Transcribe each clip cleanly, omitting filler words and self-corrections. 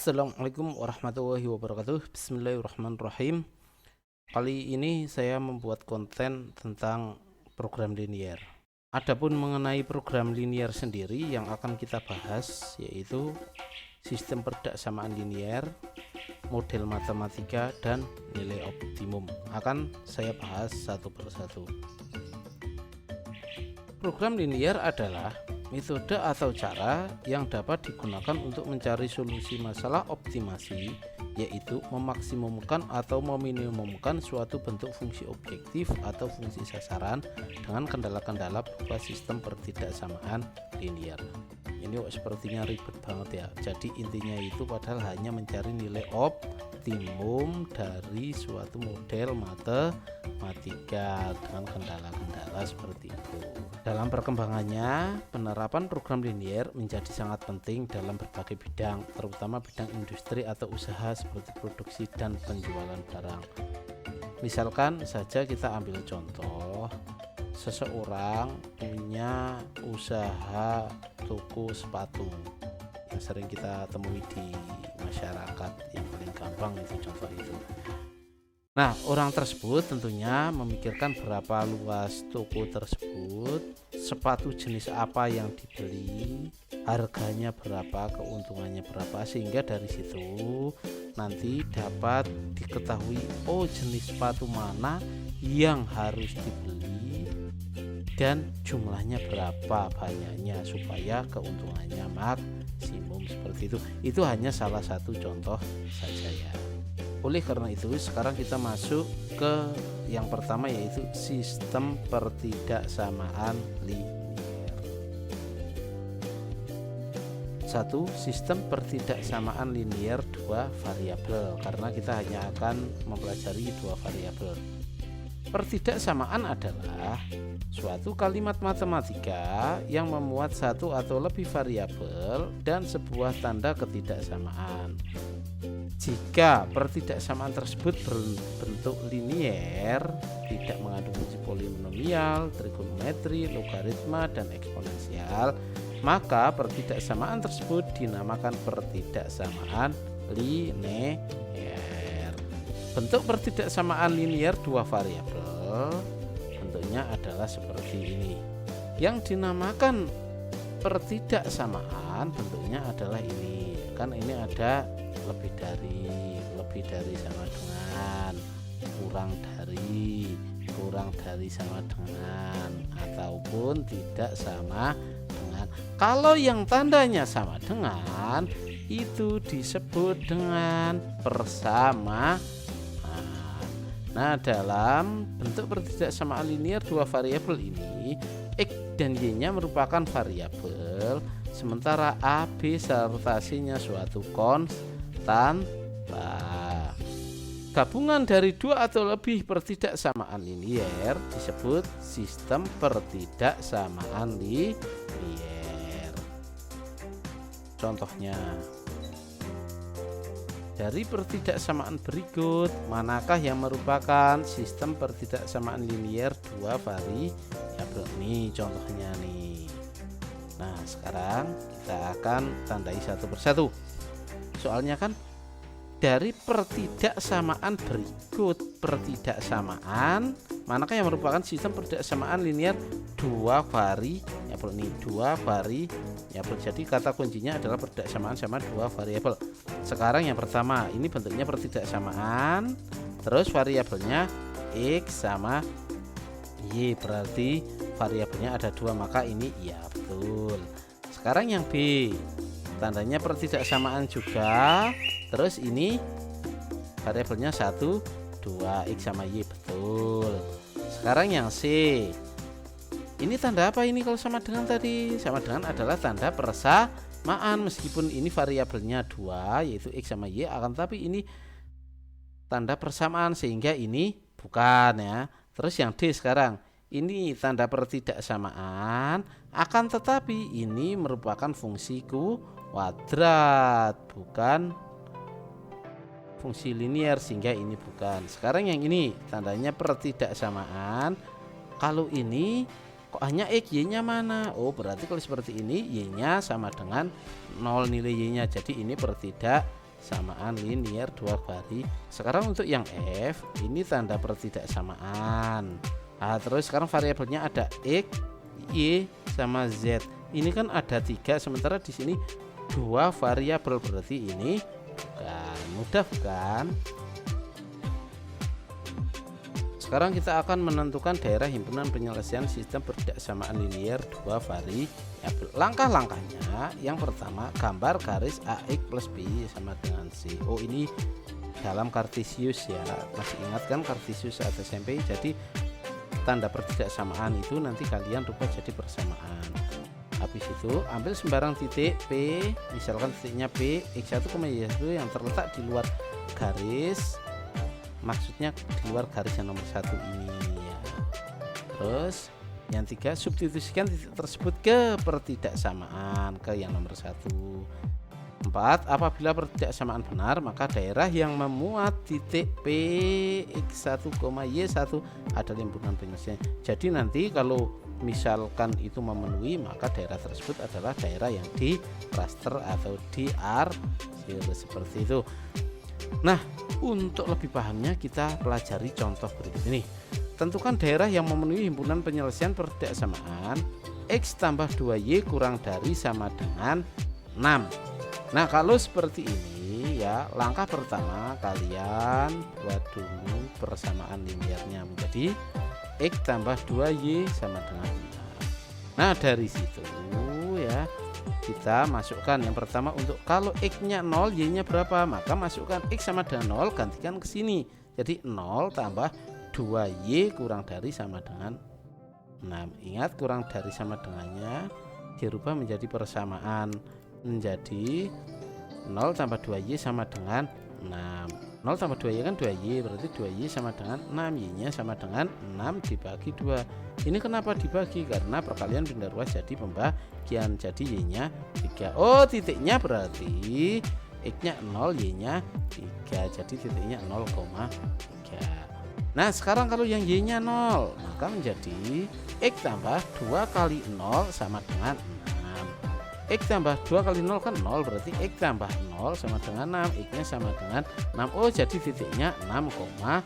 Assalamualaikum warahmatullahi wabarakatuh. Bismillahirrahmanirrahim. Kali ini saya membuat konten tentang program linear. Adapun mengenai program linear sendiri yang akan kita bahas yaitu sistem perdaksamaan linear, model matematika, dan nilai optimum. Akan saya bahas satu persatu. Program linear adalah metode atau cara yang dapat digunakan untuk mencari solusi masalah optimasi, yaitu memaksimumkan atau meminimumkan suatu bentuk fungsi objektif atau fungsi sasaran dengan kendala-kendala berupa sistem pertidaksamaan linear. Ini sepertinya ribet banget ya. Jadi intinya itu padahal hanya mencari nilai optimum dari suatu model matematika dengan kendala-kendala seperti itu. Dalam perkembangannya, penerapan program linear menjadi sangat penting dalam berbagai bidang, terutama bidang industri atau usaha seperti produksi dan penjualan barang. Misalkan saja kita ambil contoh, seseorang punya usaha toko sepatu yang sering kita temui di masyarakat, yang paling gampang itu contoh itu. Nah, orang tersebut tentunya memikirkan berapa luas toko tersebut, sepatu jenis apa yang dibeli, harganya berapa, keuntungannya berapa, sehingga dari situ nanti dapat diketahui jenis sepatu mana yang harus dibeli dan jumlahnya berapa banyaknya supaya keuntungannya maksimum seperti itu. Itu hanya salah satu contoh saja ya. Oleh karena itu sekarang kita masuk ke yang pertama, yaitu sistem pertidaksamaan linear. 1. Sistem pertidaksamaan linear dua variabel, karena kita hanya akan mempelajari dua variabel. Pertidaksamaan adalah suatu kalimat matematika yang memuat satu atau lebih variabel dan sebuah tanda ketidaksamaan. Jika pertidaksamaan tersebut berbentuk linear, tidak mengandung fungsi polinomial, trigonometri, logaritma, dan eksponensial, maka pertidaksamaan tersebut dinamakan pertidaksamaan linear. Bentuk pertidaksamaan linear dua variabel bentuknya adalah seperti ini. Yang dinamakan pertidaksamaan bentuknya adalah ini. Kan ini ada lebih dari sama dengan, kurang dari sama dengan, ataupun tidak sama dengan. Kalau yang tandanya sama dengan itu disebut dengan persamaan. Nah, dalam bentuk pertidaksamaan linear dua variabel ini, X dan Y-nya merupakan variabel, sementara A, B serta C-nya suatu konstan. Gabungan dari dua atau lebih pertidaksamaan linear disebut sistem pertidaksamaan linear. Contohnya, dari pertidaksamaan berikut, manakah yang merupakan sistem pertidaksamaan linear dua variabel? Nih contohnya nih. Nah, sekarang kita akan tandai satu persatu. Soalnya kan dari pertidaksamaan berikut, pertidaksamaan manakah yang merupakan sistem pertidaksamaan linear dua variabel nih, dua variabel. Jadi kata kuncinya adalah perdaksamaan sama dua variabel. Sekarang yang pertama, ini bentuknya pertidaksamaan, terus variabelnya X sama Y, berarti variabelnya ada dua, maka ini iya betul. Sekarang yang B, tandanya pertidaksamaan juga, terus ini variabelnya 1, 2, X sama Y, betul. Sekarang yang C, ini tanda apa ini kalau sama dengan tadi? Sama dengan adalah tanda persamaan, meskipun ini variabelnya 2 yaitu X sama Y, akan tapi ini tanda persamaan sehingga ini bukan ya. Terus yang D sekarang, ini tanda pertidaksamaan, akan tetapi ini merupakan fungsi kuadrat, bukan fungsi linear, sehingga ini bukan. Sekarang yang ini tandanya pertidaksamaan, kalau ini kok hanya X, Y nya mana? Oh, berarti kalau seperti ini Y nya sama dengan 0 nilai Y nya, jadi ini pertidaksamaan. persamaan linier dua vari. Sekarang untuk yang F ini tanda pertidaksamaan. Nah, terus sekarang variabelnya ada X, Y sama Z. Ini kan ada 3, sementara di sini 2 variabel, berarti ini bukan. Mudah bukan? Sekarang kita akan menentukan daerah himpunan penyelesaian sistem pertidaksamaan linier dua variabel. Langkah-langkahnya, yang pertama gambar garis AX plus B sama dengan C. Oh, ini dalam Kartesius ya, masih ingat kan Kartesius saat SMP? Jadi tanda pertidaksamaan itu nanti kalian rubah jadi persamaan. Habis itu ambil sembarang titik P, misalkan titiknya P X1, Y1 yang terletak di luar garis, maksudnya di luar garis yang nomor 1 ini ya. Terus yang 3, substitusikan titik tersebut ke pertidaksamaan ke yang nomor 1. 4, apabila pertidaksamaan benar, maka daerah yang memuat titik P X1, Y1 adalah himpunan penyelesaian. Jadi nanti kalau misalkan itu memenuhi, maka daerah tersebut adalah daerah yang di raster atau di arsir seperti itu. Nah, untuk lebih pahamnya kita pelajari contoh berikut ini. Tentukan daerah yang memenuhi himpunan penyelesaian pertidaksamaan X tambah 2Y kurang dari sama dengan 6. Nah, kalau seperti ini ya, langkah pertama kalian buat dulu persamaan liniernya menjadi X tambah 2Y sama dengan 6. Nah, dari situ ya kita masukkan yang pertama, untuk kalau X-nya 0, Y-nya berapa, maka masukkan X sama dengan 0, gantikan ke sini. Jadi 0 tambah 2Y kurang dari sama dengan 6. Ingat, kurang dari sama dengannya dirubah menjadi persamaan, menjadi 0 tambah 2Y sama dengan 6. 0 tambah 2Y kan 2Y, berarti 2Y sama dengan 6, Y-nya sama dengan 6 dibagi 2. Ini kenapa dibagi? Karena perkalian pindah ruas jadi pembagian, jadi Y-nya 3. Oh, titiknya berarti X-nya 0, Y-nya 3, jadi titiknya 0,3. Nah, sekarang kalau yang Y-nya 0, maka menjadi X tambah 2 kali 0 sama dengan 6. X tambah 2 kali 0 kan 0, berarti X tambah 0 sama dengan 6, X nya sama dengan 6. Oh, jadi titiknya 6,0.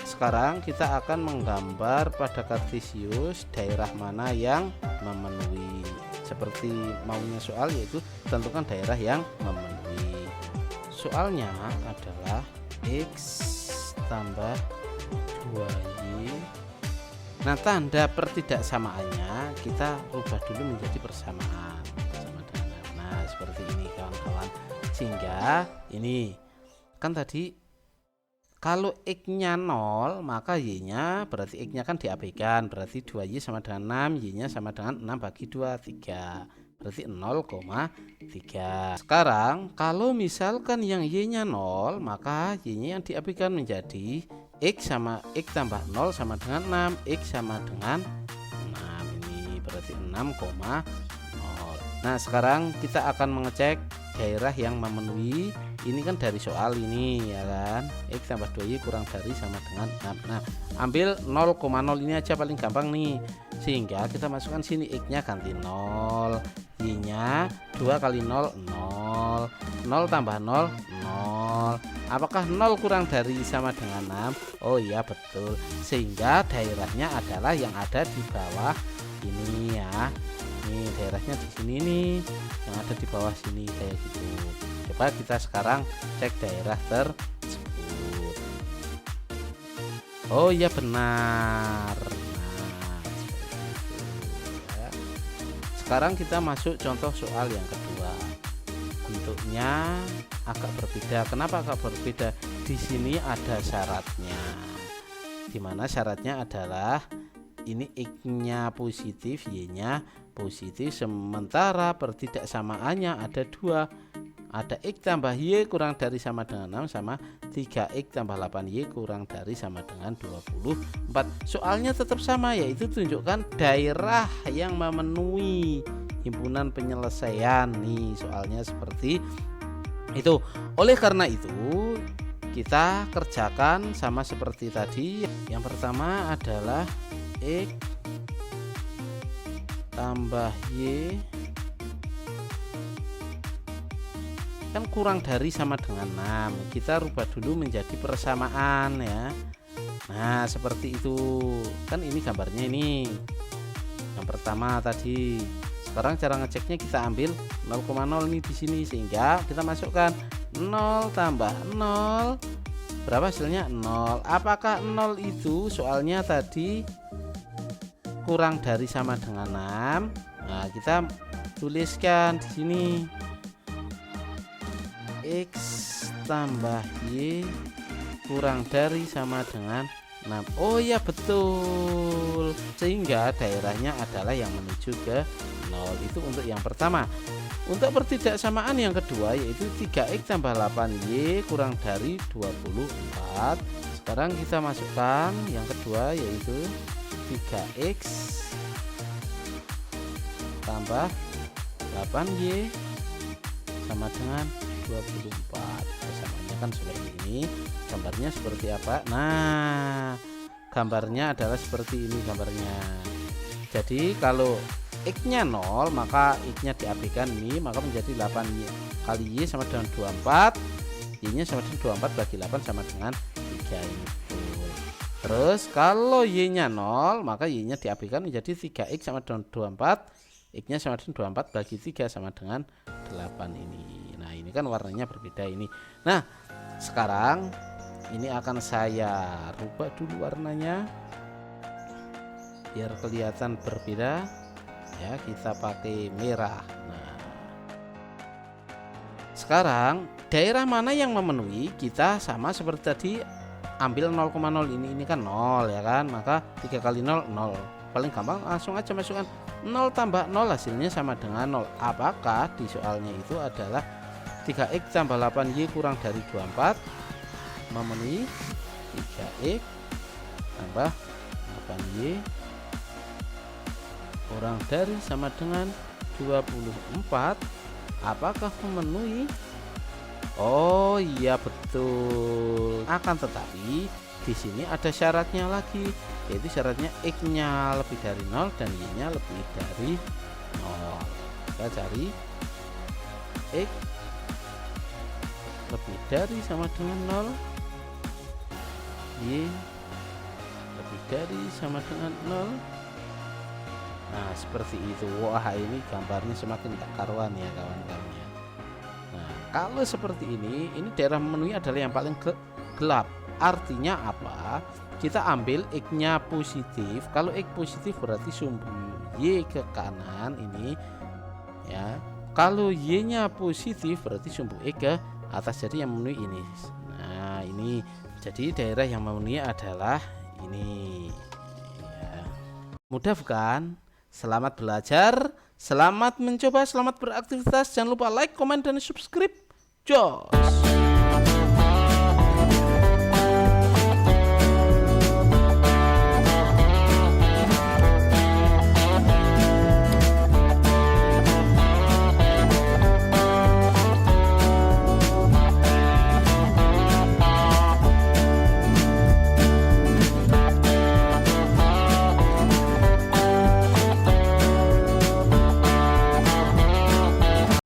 Sekarang kita akan menggambar pada Kartesius daerah mana yang memenuhi, seperti maunya soal, yaitu tentukan daerah yang memenuhi. Soalnya adalah X tambah 2Y. Nah, tanda pertidaksamaannya kita rubah dulu menjadi persamaan sama dengan. Nah, seperti ini kawan-kawan. Sehingga ini kan tadi kalau X-nya 0, maka Y-nya berarti X-nya kan diabaikan, berarti 2Y sama dengan 6, Y-nya sama dengan 6 bagi 2, 3. Berarti 0,3. Sekarang kalau misalkan yang Y-nya 0, maka Y-nya yang diabaikan menjadi X tambah 0 sama dengan 6, X sama dengan 6. Ini berarti 6,0. Nah, sekarang kita akan mengecek daerah yang memenuhi. Ini kan dari soal ini ya kan, X tambah 2Y kurang dari sama dengan 6. Nah, ambil 0,0 ini aja paling gampang nih, sehingga kita masukkan sini, X nya ganti 0, Y nya 2 kali 0, 0, 0 tambah 0, 0. Apakah 0 kurang dari sama dengan 6? Oh iya, betul, sehingga daerahnya adalah yang ada di bawah ini ya. Ini daerahnya di sini nih, yang ada di bawah sini kayak gitu. Coba kita sekarang cek daerah tersebut. Oh iya, benar. Nah, ya. Sekarang kita masuk contoh soal yang kedua. Bentuknya agak berbeda. Kenapa agak berbeda? Di sini ada syaratnya. Dimana syaratnya adalah ini X-nya positif, Y-nya positif, sementara pertidaksamaannya ada 2. Ada X tambah Y kurang dari sama dengan 6 sama 3X tambah 8Y kurang dari sama dengan 24. Soalnya tetap sama, yaitu tunjukkan daerah yang memenuhi himpunan penyelesaian. Nih soalnya seperti itu. Oleh karena itu kita kerjakan sama seperti tadi. Yang pertama adalah X tambah Y kan kurang dari sama dengan 6. Kita rubah dulu menjadi persamaan ya. Nah, seperti itu. Kan ini gambarnya ini. Yang pertama tadi. Sekarang cara ngeceknya kita ambil 0,0 ini di sini sehingga kita masukkan 0 tambah 0. Berapa hasilnya? 0. Apakah 0 itu soalnya tadi kurang dari sama dengan 6? Nah, kita tuliskan di sini X tambah Y kurang dari sama dengan 6. Oh ya betul. Sehingga daerahnya adalah yang menuju ke 0. Itu untuk yang pertama. Untuk pertidaksamaan yang kedua yaitu 3X tambah 8Y kurang dari 24. Sekarang kita masukkan yang kedua yaitu 3X tambah 8Y sama dengan 24. Persamaannya kan seperti ini. Gambarnya seperti apa? Nah, gambarnya adalah seperti ini gambarnya. Jadi kalau X-nya 0 maka X-nya diabaikan ini, maka menjadi 8 kali Y sama dengan 24. Y-nya sama dengan 24 bagi 8 sama dengan 3 ini. Terus kalau Y-nya 0 maka Y-nya diabaikan menjadi 3X sama dengan 24. X-nya sama dengan 24 bagi 3 sama dengan 8 ini. Nah, ini kan warnanya berbeda ini. Nah, sekarang ini akan saya rubah dulu warnanya biar kelihatan berbeda ya. Kita pakai merah. Nah, sekarang daerah mana yang memenuhi, kita sama seperti tadi, ambil 0,0 ini kan 0 ya kan, maka 3 kali 0 0. Paling gampang langsung aja masukkan 0 tambah 0 hasilnya sama dengan 0. Apakah di soalnya itu adalah 3X tambah 8Y kurang dari 24 memenuhi? 3X tambah 8Y kurang dari sama dengan 24 apakah memenuhi? Oh iya betul. Akan tetapi di sini ada syaratnya lagi, yaitu syaratnya X-nya lebih dari 0 dan Y-nya lebih dari 0. Kita cari X lebih dari sama dengan 0, Y lebih dari sama dengan 0. Nah, seperti itu. Wah, ini gambarnya semakin tak karuan ya kawan-kawan ya. Nah, kalau seperti ini daerah memenuhi adalah yang paling gelap. Artinya apa? Kita ambil X-nya positif. Kalau X positif berarti sumbu Y ke kanan ini ya. Kalau Y-nya positif berarti sumbu X ke atas, jadi yang memenuhi ini. Nah, ini jadi daerah yang memenuhi adalah ini ya. Mudah bukan? Selamat belajar, selamat mencoba, selamat beraktivitas. Jangan lupa like, komen, dan subscribe. Jos.